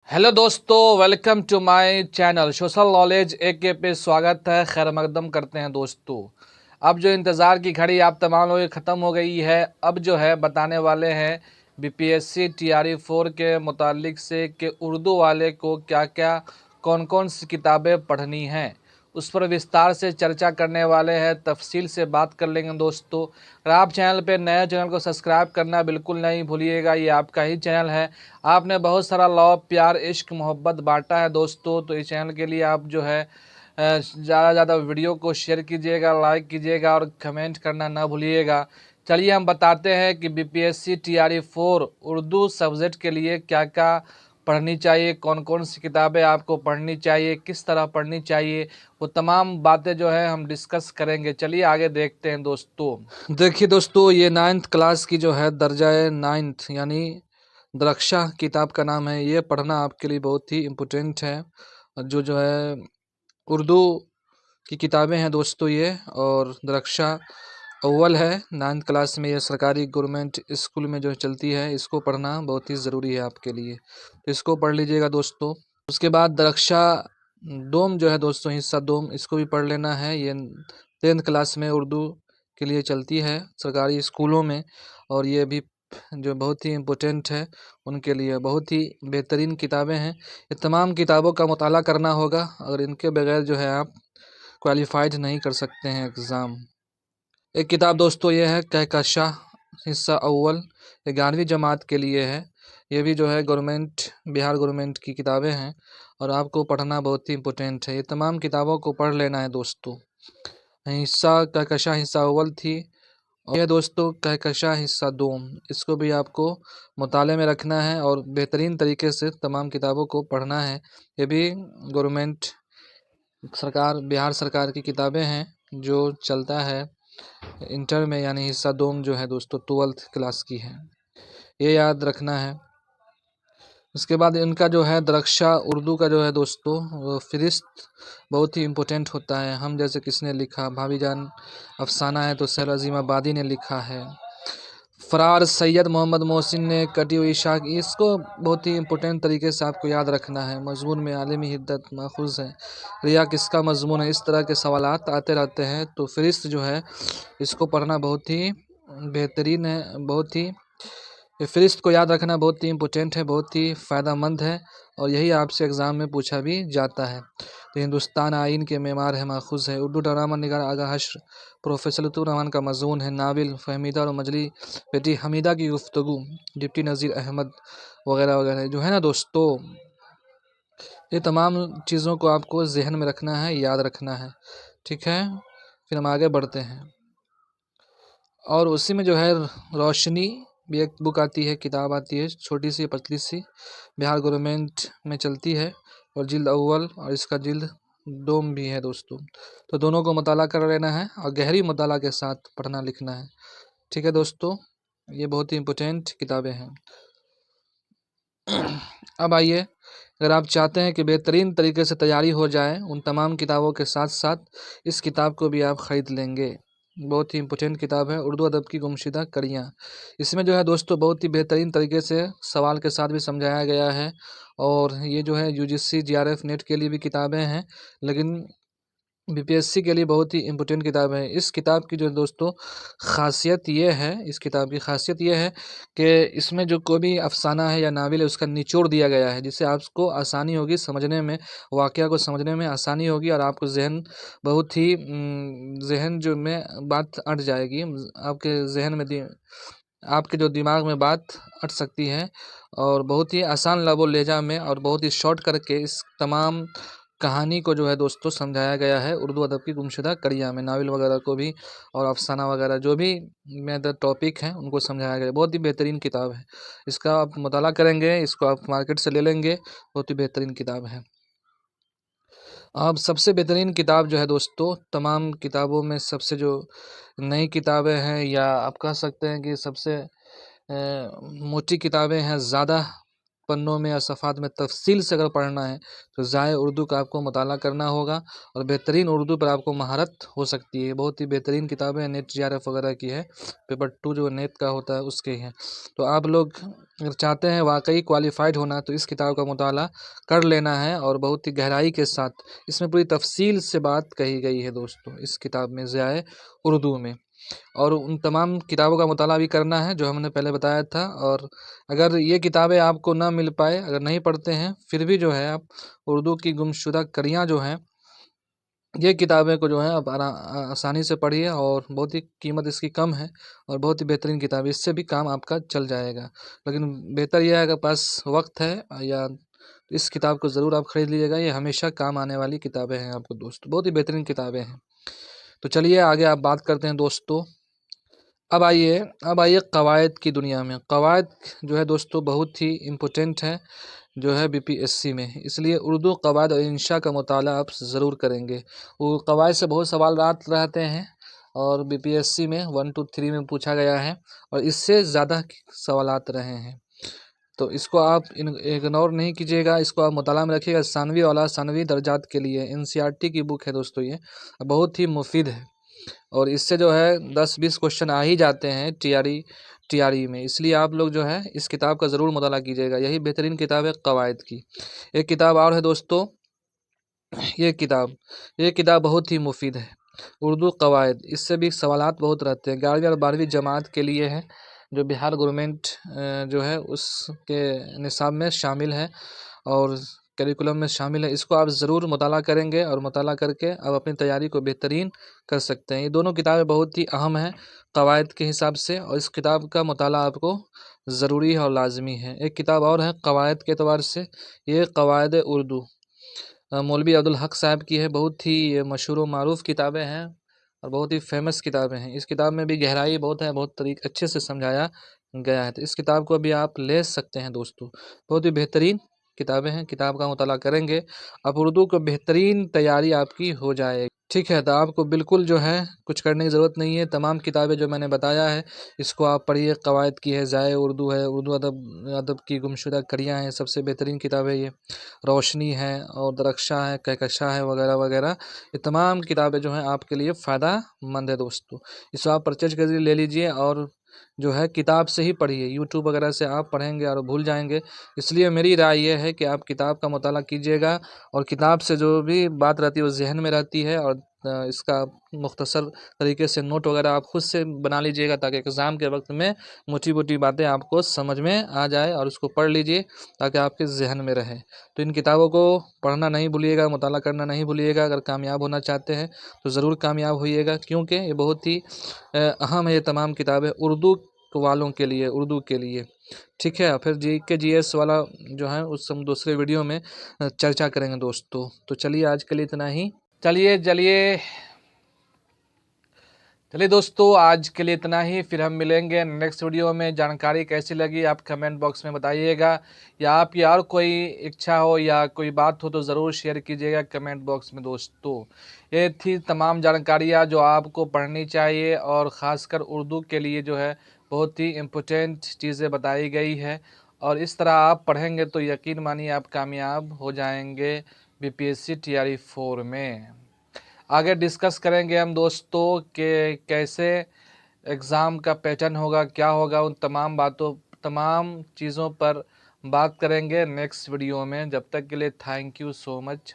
Hello दोस्तों, welcome to my channel social knowledge AK पे स्वागत है। खैर मकदम करते हैं दोस्तों। अब जो इंतज़ार की घड़ी आप तमाम लोगों की ख़त्म हो गई है। अब जो है बताने वाले हैं BPSC TRE 4 के मुतालिक से कि उर्दू वाले को क्या क्या कौन कौन सी किताबें पढ़नी हैं, उस पर विस्तार से चर्चा करने वाले हैं। तफसील से बात कर लेंगे दोस्तों। अगर आप चैनल पे नए, चैनल को सब्सक्राइब करना बिल्कुल नहीं भूलिएगा, ये आपका ही चैनल है। आपने बहुत सारा लव, प्यार, इश्क, मोहब्बत बांटा है दोस्तों, तो इस चैनल के लिए आप जो है ज़्यादा ज़्यादा वीडियो को शेयर कीजिएगा, लाइक कीजिएगा और कमेंट करना ना भूलिएगा। चलिए हम बताते हैं कि BPSC TRE 4 उर्दू सब्जेक्ट के लिए क्या क्या पढ़नी चाहिए, कौन कौन सी किताबें आपको पढ़नी चाहिए, किस तरह पढ़नी चाहिए, वो तमाम बातें जो है हम डिस्कस करेंगे। चलिए आगे देखते हैं दोस्तों। देखिए दोस्तों, ये 9th क्लास की जो है दर्जा 9th यानी द्रक्षा किताब का नाम है। ये पढ़ना आपके लिए बहुत ही इम्पोर्टेंट है। जो है उर्दू की किताबें हैं दोस्तों ये, और द्रक्षा अव्वल है 9th क्लास में। ये सरकारी गवर्नमेंट स्कूल में जो चलती है, इसको पढ़ना बहुत ही ज़रूरी है आपके लिए, तो इसको पढ़ लीजिएगा दोस्तों। उसके बाद द्रक्षा दोम जो है दोस्तों, हिस्सा दोम, इसको भी पढ़ लेना है। ये 10th क्लास में उर्दू के लिए चलती है सरकारी स्कूलों में, और ये भी जो बहुत ही इम्पोर्टेंट है उनके लिए। बहुत ही बेहतरीन किताबें हैं। ये तमाम किताबों का मुताला करना होगा, अगर इनके बगैर जो है आप क्वालिफाइड नहीं कर सकते हैं एग्ज़ाम। एक किताब दोस्तों ये है कहकशां हिस्सा अव्वल, ये 11वीं जमात के लिए है। ये भी जो है गवर्नमेंट, बिहार गवर्नमेंट की किताबें हैं, और आपको पढ़ना बहुत ही इम्पोर्टेंट है। ये तमाम किताबों को पढ़ लेना है दोस्तों। हिस्सा कहकशां हिस्सा अव्वल थी, और यह दोस्तों कहकशां हिस्सा दोम, इसको भी आपको मुताले में रखना है और बेहतरीन तरीके से तमाम किताबों को पढ़ना है। ये भी गवर्नमेंट सरकार, बिहार सरकार की किताबें हैं जो चलता है इंटर में, यानी हिस्सा दोम जो है दोस्तों 12th क्लास की है, ये याद रखना है। उसके बाद इनका जो है द्रक्षा उर्दू का जो है दोस्तों, वो फ़हरिस्त बहुत ही इम्पोर्टेंट होता है। हम जैसे किसने लिखा, भाभी जान अफसाना है तो सर अजीम आबादी ने लिखा है। फ़रार सैयद मोहम्मद मोहसिन ने कटी हुई शाख, इसको बहुत ही इम्पोर्टेंट तरीके से आपको याद रखना है। मज़मून में आलमी हिद्दत माखूज़ है, रिया किसका मज़मून है, इस तरह के सवालात आते रहते हैं, तो फ़हरिस्त जो है इसको पढ़ना बहुत ही बेहतरीन है। बहुत ही फ़हरिस्त को याद रखना बहुत ही इम्पोर्टेंट है, बहुत ही फ़ायदेमंद है, और यही आपसे एग्ज़ाम में पूछा भी जाता है। तो हिंदुस्तान आइन के मेमार है माखूज़ है। उर्दू ड्रामा निगार आगा हश्र प्रोफेसर लुत्फ़ुर रहमान का मज़मून है। नाबिल फ़हमीदा और मजली बेटी हमीदा की गुफ्तगू, डिप्टी नज़ीर अहमद वगैरह वगैरह जो है ना दोस्तों। ये तमाम चीज़ों को आपको ज़हन में रखना है, याद रखना है, ठीक है। फिर हम आगे बढ़ते हैं, और उसी में जो है रोशनी भी एक बुक आती है, किताब आती है, छोटी सी पतली सी, बिहार गवर्नमेंट में चलती है, और जिल्द अव्वल और इसका जिल्द दोम भी है दोस्तों। तो दोनों को मुताला कर लेना है, और गहरी मुताला के साथ पढ़ना लिखना है, ठीक है दोस्तों। ये बहुत ही इम्पोर्टेंट किताबें हैं। अब आइए, अगर आप चाहते हैं कि बेहतरीन तरीके से तैयारी हो जाए उन तमाम किताबों के साथ साथ इस किताब को भी आप ख़रीद लेंगे। बहुत ही इम्पोर्टेंट किताब है, उर्दू अदब की गुमशुदा कड़ियाँ। इसमें जो है दोस्तों बहुत ही बेहतरीन तरीके से सवाल के साथ भी समझाया गया है, और ये जो है UGC JRF नेट के लिए भी किताबें हैं, लेकिन BPSC के लिए बहुत ही इम्पोर्टेंट किताब है। इस किताब की जो दोस्तों ख़ासियत ये है, इस किताब की ख़ासियत ये है कि इसमें जो कोई भी अफ़साना है या नावल है उसका निचोड़ दिया गया है, जिससे आपको आसानी होगी समझने में, वाक़या को समझने में आसानी होगी, और आपको ज़हन बहुत ही ज़हन जो में बात अट जाएगी, आपके ज़हन में आपके जो दिमाग में बात अट सकती है, और बहुत ही आसान लबो लहजा में और बहुत ही शॉर्ट करके इस तमाम कहानी को जो है दोस्तों समझाया गया है उर्दू अदब की गुमशुदा कड़ियाँ में। नावल वगैरह को भी और अफसाना वगैरह जो भी मेजर टॉपिक हैं उनको समझाया गया है। बहुत ही बेहतरीन किताब है, इसका आप मुताला करेंगे, इसको आप मार्केट से ले लेंगे, बहुत ही बेहतरीन किताब है। अब सबसे बेहतरीन किताब जो है दोस्तों, तमाम किताबों में सबसे जो नई किताबें हैं, या आप कह सकते हैं कि सबसे मोटी किताबें हैं, ज़्यादा पन्नों में या सफ़ात में तफसील से अगर पढ़ना है तो ज़ाय उर्दू का आपको मुताला करना होगा और बेहतरीन उर्दू पर आपको महारत हो सकती है। बहुत ही बेहतरीन किताबें हैं, नेट JRF वगैरह की है, पेपर 2 जो नेट का होता है उसके हैं। तो आप लोग अगर चाहते हैं वाकई क्वालिफाइड होना तो इस किताब का मुताला कर लेना है और बहुत ही गहराई के साथ इसमें पूरी तफसील से बात कही गई है दोस्तों इस किताब में ज़ाय उर्दू में। और उन तमाम किताबों का मुताला भी करना है जो हमने पहले बताया था। और अगर ये किताबें आपको ना मिल पाए, अगर नहीं पढ़ते हैं, फिर भी जो है आप उर्दू की गुमशुदा कड़ियाँ जो हैं ये किताबें को जो है आप आसानी से पढ़िए और बहुत ही कीमत इसकी कम है और बहुत ही बेहतरीन किताब है, इससे भी काम आपका चल जाएगा। लेकिन बेहतर यह है अगर पास वक्त है या इस किताब को ज़रूर आप ख़रीद लीजिएगा, ये हमेशा काम आने वाली किताबें हैं आपको दोस्तों, बहुत ही बेहतरीन किताबें हैं। तो चलिए आगे आप बात करते हैं दोस्तों। अब आइए कवायद की दुनिया में। कवायद जो है दोस्तों बहुत ही इम्पोर्टेंट है जो है BPSC में, इसलिए उर्दू कवायद और इंशा का मुताला आप ज़रूर करेंगे। वो कवायद से बहुत सवाल रहते हैं और BPSC में 1 2 3 में पूछा गया है और इससे ज़्यादा सवालात रहे हैं। तो इसको आप इग्नोर नहीं कीजिएगा, इसको आप मुताला में रखिएगा। सानवी दर्जात के लिए NCERT की बुक है दोस्तों, ये बहुत ही मुफीद है और इससे जो है 10-20 क्वेश्चन आ ही जाते हैं TRE में। इसलिए आप लोग जो है इस किताब का ज़रूर मुताला कीजिएगा, यही बेहतरीन किताब है कवायद की। एक किताब और है दोस्तों, ये किताब बहुत ही मुफीद है, उर्दू कवायद। इससे भी सवालात बहुत रहते हैं, 11वीं और 12वीं जमात के लिए है, जो बिहार गवर्नमेंट जो है उसके निसाब में शामिल है और करिकुलम में शामिल है। इसको आप ज़रूर मुताला करेंगे और मुताला करके आप अपनी तैयारी को बेहतरीन कर सकते हैं। ये दोनों किताबें बहुत ही अहम हैं कवायद के हिसाब से और इस किताब का मुताला आपको ज़रूरी है और लाजमी है। एक किताब और है कवायद के एतबार से, ये कवायद उर्दू मौलवी अब्दुल हक साहब की है, बहुत ही मशहूर व मारूफ किताबें हैं और बहुत ही फेमस किताबें हैं। इस किताब में भी गहराई बहुत है, बहुत अच्छे से समझाया गया है। तो इस किताब को भी आप ले सकते हैं दोस्तों, बहुत ही बेहतरीन किताबें हैं। किताब का मुताला करेंगे अब उर्दू को बेहतरीन तैयारी आपकी हो जाएगी। ठीक है, तो आपको बिल्कुल जो है कुछ करने की ज़रूरत नहीं है, तमाम किताबें जो मैंने बताया है इसको आप पढ़िए। कवायद की है, ज़ाय उर्दू है, उर्दू अदब की गुमशुदा कड़ियाँ हैं, सबसे बेहतरीन किताबें ये। रोशनी है और दरख्शां है, कहकशां है वगैरह वगैरह, ये तमाम किताबें जो हैं आपके लिए फ़ायदा मंद है दोस्तों। इसको आप परचेज करके ले लीजिए और जो है किताब से ही पढ़िए, यूट्यूब वगैरह से आप पढ़ेंगे और भूल जाएंगे। इसलिए मेरी राय ये है कि आप किताब का मुताला कीजिएगा और किताब से जो भी बात रहती है वो जहन में रहती है और इसका मुख्तसर तरीके से नोट वगैरह आप खुद से बना लीजिएगा ताकि एग्ज़ाम के वक्त में मोटी मोटी बातें आपको समझ में आ जाए और उसको पढ़ लीजिए ताकि आपके जहन में रहे। तो इन किताबों को पढ़ना नहीं भूलिएगा, मुताला करना नहीं भूलिएगा। अगर कामयाब होना चाहते हैं तो ज़रूर कामयाब होइएगा, क्योंकि ये बहुत ही अहम है ये तमाम किताबें उर्दू वालों के लिए, उर्दू के लिए। ठीक है, फिर GK GS वाला जो है उस हम दूसरे वीडियो में चर्चा करेंगे दोस्तों। तो चलिए आज के लिए इतना ही। चलिए दोस्तों, आज के लिए इतना ही, फिर हम मिलेंगे नेक्स्ट वीडियो में। जानकारी कैसी लगी आप कमेंट बॉक्स में बताइएगा, या आपकी और कोई इच्छा हो या कोई बात हो तो ज़रूर शेयर कीजिएगा कमेंट बॉक्स में दोस्तों। ये थी तमाम जानकारियाँ जो आपको पढ़नी चाहिए और ख़ासकर उर्दू के लिए जो है बहुत ही इम्पोर्टेंट चीज़ें बताई गई है और इस तरह आप पढ़ेंगे तो यकीन मानिए आप कामयाब हो जाएंगे BPSC TRE 4 में। आगे डिस्कस करेंगे हम दोस्तों कि कैसे एग्ज़ाम का पैटर्न होगा, क्या होगा, उन तमाम चीज़ों पर बात करेंगे नेक्स्ट वीडियो में। जब तक के लिए थैंक यू सो मच।